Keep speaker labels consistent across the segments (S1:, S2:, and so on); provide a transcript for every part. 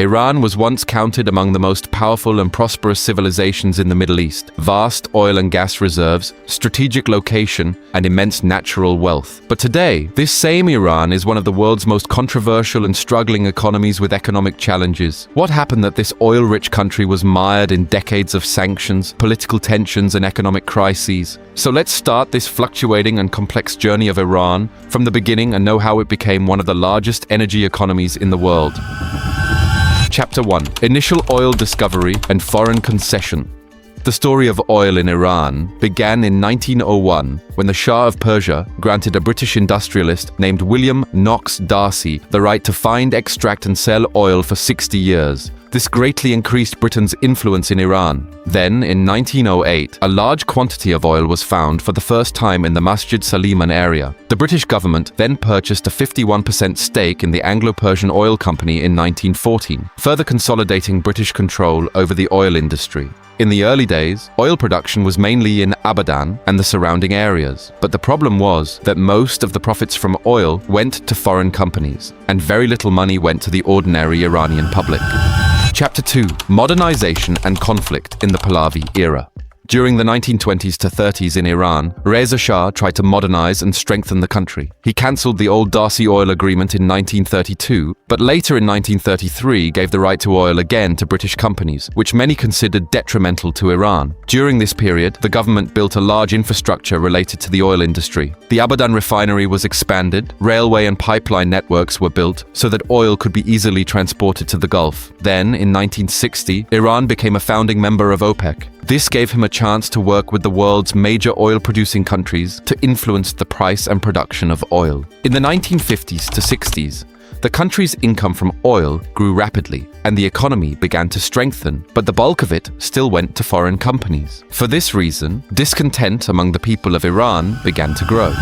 S1: Iran was once counted among the most powerful and prosperous civilizations in the Middle East. Vast oil and gas reserves, strategic location, and immense natural wealth. But today, this same Iran is one of the world's most controversial and struggling economies with economic challenges. What happened that this oil-rich country was mired in decades of sanctions, political tensions, and economic crises? So let's start this fluctuating and complex journey of Iran from the beginning and know how it became one of the largest energy economies in the world. Chapter 1. Initial oil discovery and foreign concession. The story of oil in Iran began in 1901 when the Shah of Persia granted a British industrialist named William Knox Darcy the right to find, extract, and sell oil for 60 years. This greatly increased Britain's influence in Iran. Then, in 1908, a large quantity of oil was found for the first time in the Masjid Saliman area. The British government then purchased a 51% stake in the Anglo-Persian Oil Company in 1914, further consolidating British control over the oil industry. In the early days, oil production was mainly in Abadan and the surrounding areas. But the problem was that most of the profits from oil went to foreign companies, and very little money went to the ordinary Iranian public. Chapter 2. Modernization and conflict in the Pahlavi era. During the 1920s to 30s in Iran, Reza Shah tried to modernize and strengthen the country. He cancelled the old Darcy Oil Agreement in 1932, but later in 1933 gave the right to oil again to British companies, which many considered detrimental to Iran. During this period, the government built a large infrastructure related to the oil industry. The Abadan refinery was expanded, railway and pipeline networks were built so that oil could be easily transported to the Gulf. Then, in 1960, Iran became a founding member of OPEC. This gave him a chance to work with the world's major oil-producing countries to influence the price and production of oil. In the 1950s to 60s, the country's income from oil grew rapidly, and the economy began to strengthen, but the bulk of it still went to foreign companies. For this reason, discontent among the people of Iran began to grow.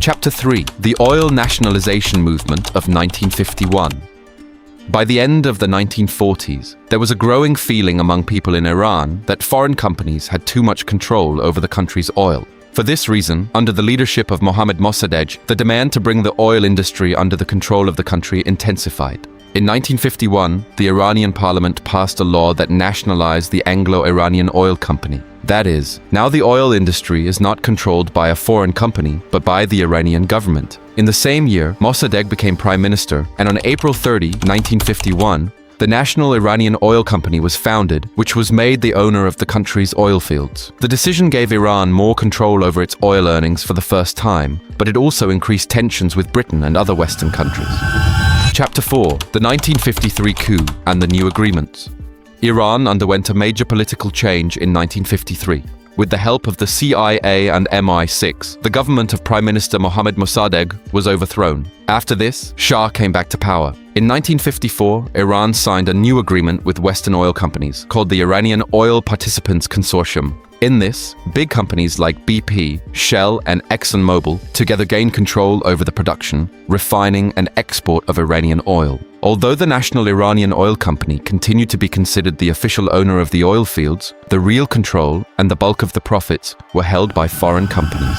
S1: Chapter 3. The Oil Nationalization Movement of 1951. By the end of the 1940s, there was a growing feeling among people in Iran that foreign companies had too much control over the country's oil. For this reason, under the leadership of Mohammad Mossadegh, the demand to bring the oil industry under the control of the country intensified. In 1951, the Iranian parliament passed a law that nationalized the Anglo-Iranian Oil Company. That is, now the oil industry is not controlled by a foreign company, but by the Iranian government. In the same year, Mossadegh became prime minister, and on April 30, 1951, the National Iranian Oil Company was founded, which was made the owner of the country's oil fields. The decision gave Iran more control over its oil earnings for the first time, but it also increased tensions with Britain and other Western countries. Chapter 4. The 1953 coup and the new agreements. Iran underwent a major political change in 1953. With the help of the CIA and MI6, the government of Prime Minister Mohammad Mossadegh was overthrown. After this, Shah came back to power. In 1954, Iran signed a new agreement with Western oil companies called the Iranian Oil Participants Consortium. In this, big companies like BP, Shell, and ExxonMobil together gained control over the production, refining, and export of Iranian oil. Although the National Iranian Oil Company continued to be considered the official owner of the oil fields, the real control and the bulk of the profits were held by foreign companies.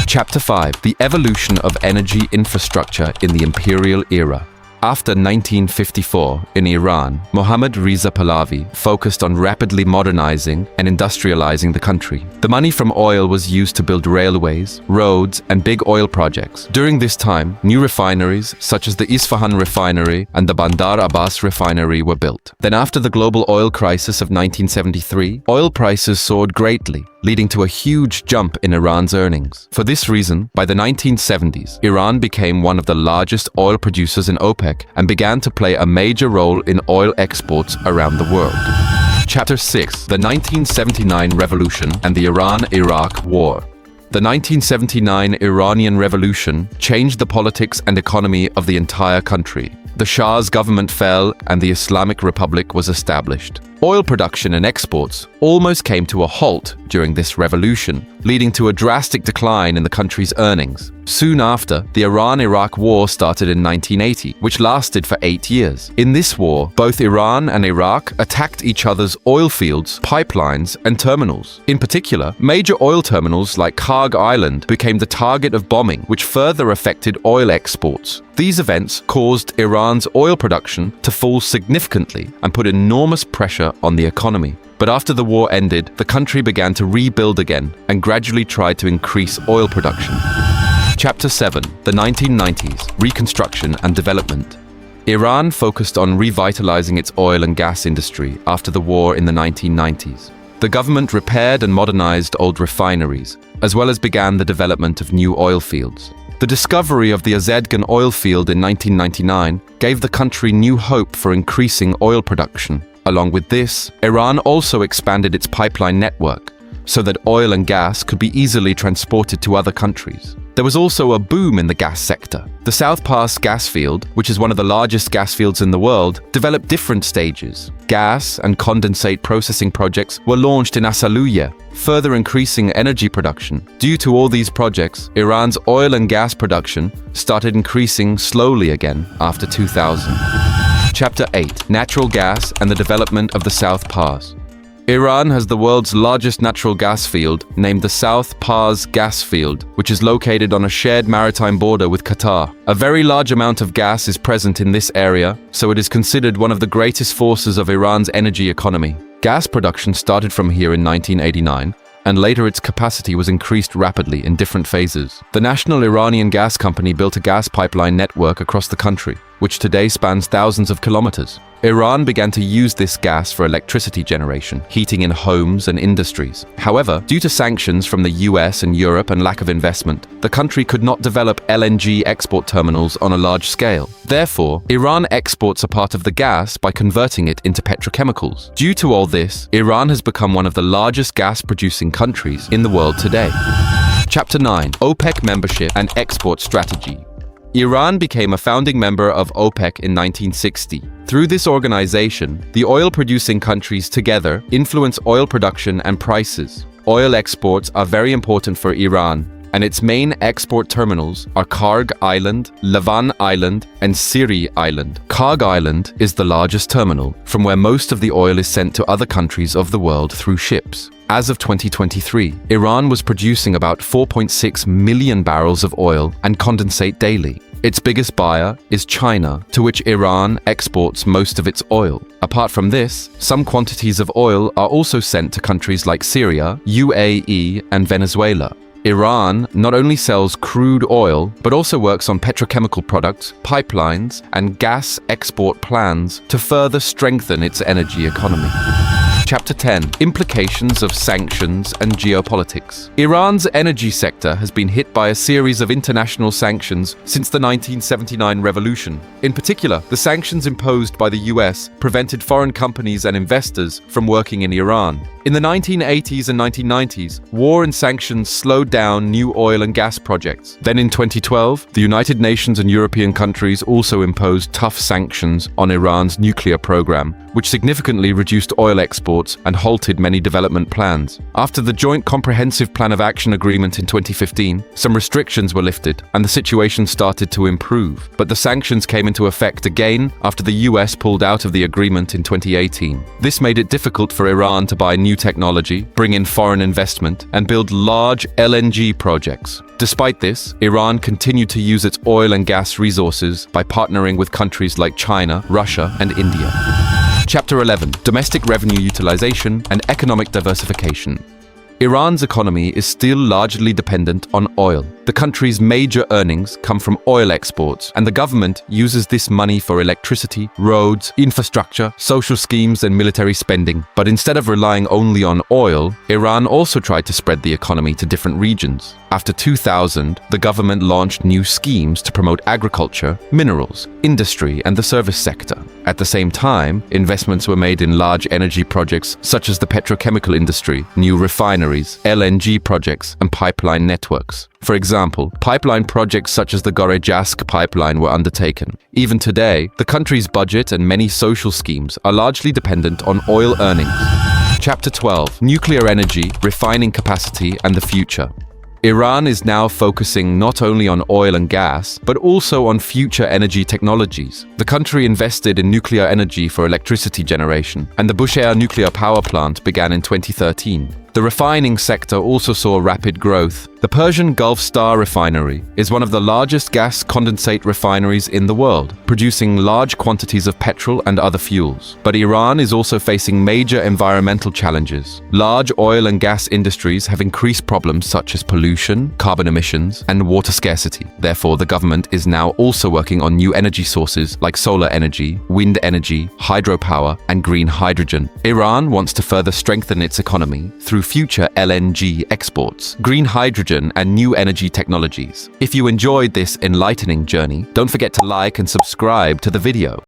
S1: Chapter 5. The evolution of energy infrastructure in the Imperial era. After 1954, in Iran, Mohammad Reza Pahlavi focused on rapidly modernizing and industrializing the country. The money from oil was used to build railways, roads, and big oil projects. During this time, new refineries, such as the Isfahan refinery and the Bandar Abbas refinery, were built. Then after the global oil crisis of 1973, oil prices soared greatly, leading to a huge jump in Iran's earnings. For this reason, by the 1970s, Iran became one of the largest oil producers in OPEC and began to play a major role in oil exports around the world. Chapter 6. The 1979 Revolution and the Iran-Iraq War. The 1979 Iranian Revolution changed the politics and economy of the entire country. The Shah's government fell and the Islamic Republic was established. Oil production and exports almost came to a halt during this revolution, leading to a drastic decline in the country's earnings. Soon after, the Iran-Iraq War started in 1980, which lasted for 8 years. In this war, both Iran and Iraq attacked each other's oil fields, pipelines, and terminals. In particular, major oil terminals like Karg Island became the target of bombing, which further affected oil exports. These events caused Iran's oil production to fall significantly and put enormous pressure on the economy. But after the war ended, the country began to rebuild again and gradually tried to increase oil production. Chapter 7: The 1990s, Reconstruction and Development. Iran focused on revitalizing its oil and gas industry after the war in the 1990s. The government repaired and modernized old refineries, as well as began the development of new oil fields. The discovery of the Azedgan oil field in 1999 gave the country new hope for increasing oil production. Along with this, Iran also expanded its pipeline network so that oil and gas could be easily transported to other countries. There was also a boom in the gas sector. The South Pass gas field, which is one of the largest gas fields in the world, developed different stages. Gas and condensate processing projects were launched in Asaluye, further increasing energy production. Due to all these projects, Iran's oil and gas production started increasing slowly again after 2000. Chapter 8: Natural Gas and the Development of the South Pass. Iran has the world's largest natural gas field, named the South Pass gas field, which is located on a shared maritime border with Qatar. A very large amount of gas is present in this area, so it is considered one of the greatest forces of Iran's energy economy. Gas production started from here in 1989, and later its capacity was increased rapidly in different phases. The National Iranian Gas Company built a gas pipeline network across the country, which today spans thousands of kilometers. Iran began to use this gas for electricity generation, heating in homes and industries. However, due to sanctions from the US and Europe and lack of investment, the country could not develop LNG export terminals on a large scale. Therefore, Iran exports a part of the gas by converting it into petrochemicals. Due to all this, Iran has become one of the largest gas-producing countries in the world today. Chapter 9: OPEC Membership and Export Strategy. Iran became a founding member of OPEC in 1960. Through this organization, the oil-producing countries together influence oil production and prices. Oil exports are very important for Iran, and its main export terminals are Karg Island, Lavan Island, and Siri Island. Karg Island is the largest terminal, from where most of the oil is sent to other countries of the world through ships. As of 2023, Iran was producing about 4.6 million barrels of oil and condensate daily. Its biggest buyer is China, to which Iran exports most of its oil. Apart from this, some quantities of oil are also sent to countries like Syria, UAE, and Venezuela. Iran not only sells crude oil, but also works on petrochemical products, pipelines, and gas export plans to further strengthen its energy economy. Chapter 10: Implications of Sanctions and Geopolitics. Iran's energy sector has been hit by a series of international sanctions since the 1979 revolution. In particular, the sanctions imposed by the US prevented foreign companies and investors from working in Iran. In the 1980s and 1990s, war and sanctions slowed down new oil and gas projects. Then in 2012, the United Nations and European countries also imposed tough sanctions on Iran's nuclear program, which significantly reduced oil exports and halted many development plans. After the Joint Comprehensive Plan of Action Agreement in 2015, some restrictions were lifted and the situation started to improve. But the sanctions came into effect again after the US pulled out of the agreement in 2018. This made it difficult for Iran to buy new technology, bring in foreign investment, and build large LNG projects. Despite this, Iran continued to use its oil and gas resources by partnering with countries like China, Russia, and India. Chapter 11: Domestic Revenue Utilization and Economic Diversification. Iran's economy is still largely dependent on oil. The country's major earnings come from oil exports, and the government uses this money for electricity, roads, infrastructure, social schemes, and military spending. But instead of relying only on oil, Iran also tried to spread the economy to different regions. After 2000, the government launched new schemes to promote agriculture, minerals, industry, and the service sector. At the same time, investments were made in large energy projects such as the petrochemical industry, new refineries, LNG projects, and pipeline networks. For example, pipeline projects such as the Gorejask pipeline were undertaken. Even today, the country's budget and many social schemes are largely dependent on oil earnings. Chapter 12: Nuclear Energy, Refining Capacity, and the Future. Iran is now focusing not only on oil and gas, but also on future energy technologies. The country invested in nuclear energy for electricity generation, and the Bushehr nuclear power plant began in 2013. The refining sector also saw rapid growth. The Persian Gulf Star refinery is one of the largest gas condensate refineries in the world, producing large quantities of petrol and other fuels. But Iran is also facing major environmental challenges. Large oil and gas industries have increased problems such as pollution, carbon emissions, and water scarcity. Therefore, the government is now also working on new energy sources like solar energy, wind energy, hydropower, and green hydrogen. Iran wants to further strengthen its economy through future LNG exports, green hydrogen, and new energy technologies. If you enjoyed this enlightening journey, don't forget to like and subscribe to the video.